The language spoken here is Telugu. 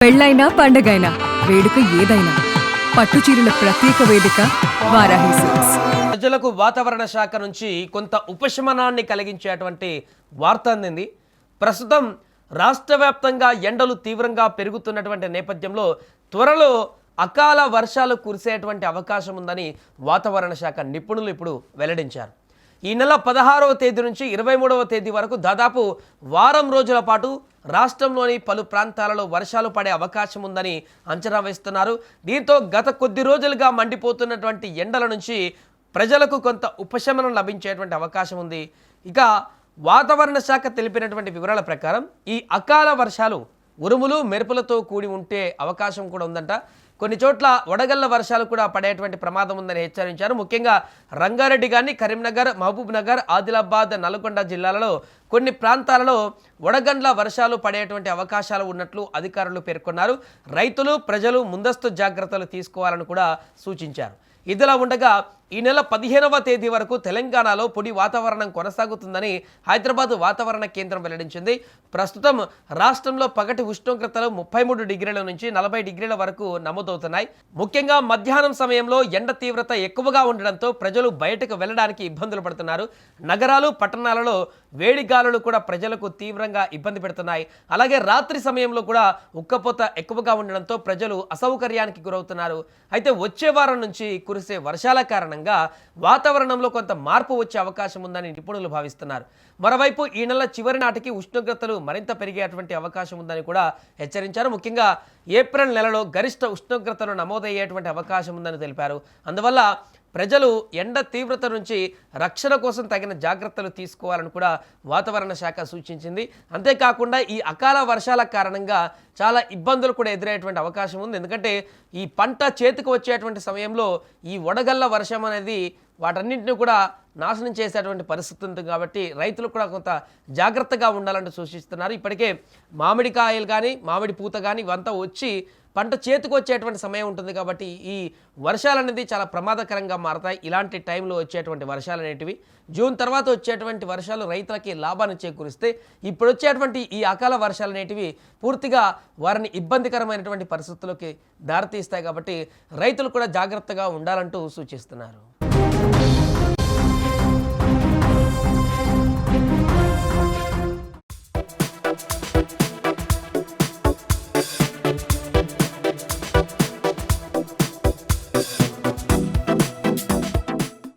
పెళ్ళైనా పండగైనా వేడుక ఏదైనా పట్టుచీరల ప్రత్యేక వేదిక వారాహి సిల్క్స్. ప్రజలకు వాతావరణ శాఖ నుంచి కొంత ఉపశమనాన్ని కలిగించేటువంటి వార్త అందింది. ప్రస్తుతం రాష్ట్ర వ్యాప్తంగా ఎండలు తీవ్రంగా పెరుగుతున్నటువంటి నేపథ్యంలో త్వరలో అకాల వర్షాలు కురిసేటువంటి అవకాశం ఉందని వాతావరణ శాఖ నిపుణులు ఇప్పుడు వెల్లడించారు. ఈ నెల 16వ తేదీ నుంచి 23వ తేదీ వరకు దాదాపు వారం రోజుల పాటు రాష్ట్రంలోని పలు ప్రాంతాలలో వర్షాలు పడే అవకాశం ఉందని అంచనా వేస్తున్నారు. దీంతో గత కొద్ది రోజులుగా మండిపోతున్నటువంటి ఎండల నుంచి ప్రజలకు కొంత ఉపశమనం లభించేటువంటి అవకాశం ఉంది. ఇక వాతావరణ శాఖ తెలిపినటువంటి వివరాల ప్రకారం ఈ అకాల వర్షాలు ఉరుములు మెరుపులతో కూడి ఉంటే అవకాశం కూడా ఉందంట. కొన్ని చోట్ల వడగళ్ల వర్షాలు కూడా పడేటువంటి ప్రమాదం ఉందని హెచ్చరించారు. ముఖ్యంగా రంగారెడ్డి కానీ కరీంనగర్, మహబూబ్ నగర్, ఆదిలాబాద్, నల్గొండ జిల్లాలలో కొన్ని ప్రాంతాలలో వడగండ్ల వర్షాలు పడేటువంటి అవకాశాలు ఉన్నట్లు అధికారులు పేర్కొన్నారు. రైతులు, ప్రజలు ముందస్తు జాగ్రత్తలు తీసుకోవాలని కూడా సూచించారు. ఇదిలా ఉండగా ఈ నెల 15వ తేదీ వరకు తెలంగాణలో పొడి వాతావరణం కొనసాగుతుందని హైదరాబాద్ వాతావరణ కేంద్రం వెల్లడించింది. ప్రస్తుతం రాష్ట్రంలో పగటి ఉష్ణోగ్రతలు 33 డిగ్రీల నుంచి 40 డిగ్రీల వరకు నమోదవుతున్నాయి. ముఖ్యంగా మధ్యాహ్నం సమయంలో ఎండ తీవ్రత ఎక్కువగా ఉండడంతో ప్రజలు బయటకు వెళ్లడానికి ఇబ్బందులు పడుతున్నారు. నగరాలు, పట్టణాలలో వేడి గాలులు కూడా ప్రజలకు తీవ్రంగా ఇబ్బంది పెడుతున్నాయి. అలాగే రాత్రి సమయంలో కూడా ఉక్కపోత ఎక్కువగా ఉండడంతో ప్రజలు అసౌకర్యానికి గురవుతున్నారు. అయితే వచ్చే వారం నుంచి కురిసే వర్షాల కారణంగా వాతావరణంలో కొంత మార్పు వచ్చే అవకాశం ఉందని నిపుణులు భావిస్తున్నారు. మరోవైపు ఈ నెల చివరి నాటికి ఉష్ణోగ్రతలు మరింత పెరిగేటువంటి అవకాశం ఉందని కూడా హెచ్చరించారు. ముఖ్యంగా ఏప్రిల్ నెలలో గరిష్ట ఉష్ణోగ్రతలు నమోదయ్యేటువంటి అవకాశం ఉందని తెలిపారు. అందువల్ల ప్రజలు ఎండ తీవ్రత నుంచి రక్షణ కోసం తగిన జాగ్రత్తలు తీసుకోవాలని కూడా వాతావరణ శాఖ సూచించింది. అంతేకాకుండా ఈ అకాల వర్షాల కారణంగా చాలా ఇబ్బందులు కూడా ఎదురయ్యేటువంటి అవకాశం ఉంది. ఎందుకంటే ఈ పంట చేతికి వచ్చేటువంటి సమయంలో ఈ వడగళ్ల వర్షం అనేది వాటన్నింటినీ కూడా నాశనం చేసేటువంటి పరిస్థితి ఉంది. కాబట్టి రైతులు కూడా కొంత జాగ్రత్తగా ఉండాలంటూ సూచిస్తున్నారు. ఇప్పటికే మామిడికాయలు కానీ మామిడి పూత కానీ ఇవంతా వచ్చి పంట చేతికి వచ్చేటువంటి సమయం ఉంటుంది. కాబట్టి ఈ వర్షాలు అనేది చాలా ప్రమాదకరంగా మారతాయి. ఇలాంటి టైంలో వచ్చేటువంటి వర్షాలు అనేటివి జూన్ తర్వాత వచ్చేటువంటి వర్షాలు రైతులకి లాభాన్ని చేకూరిస్తే, ఇప్పుడు వచ్చేటువంటి ఈ అకాల వర్షాలు అనేటివి పూర్తిగా వారిని ఇబ్బందికరమైనటువంటి పరిస్థితుల్లోకి దారితీస్తాయి. కాబట్టి రైతులు కూడా జాగ్రత్తగా ఉండాలంటూ సూచిస్తున్నారు.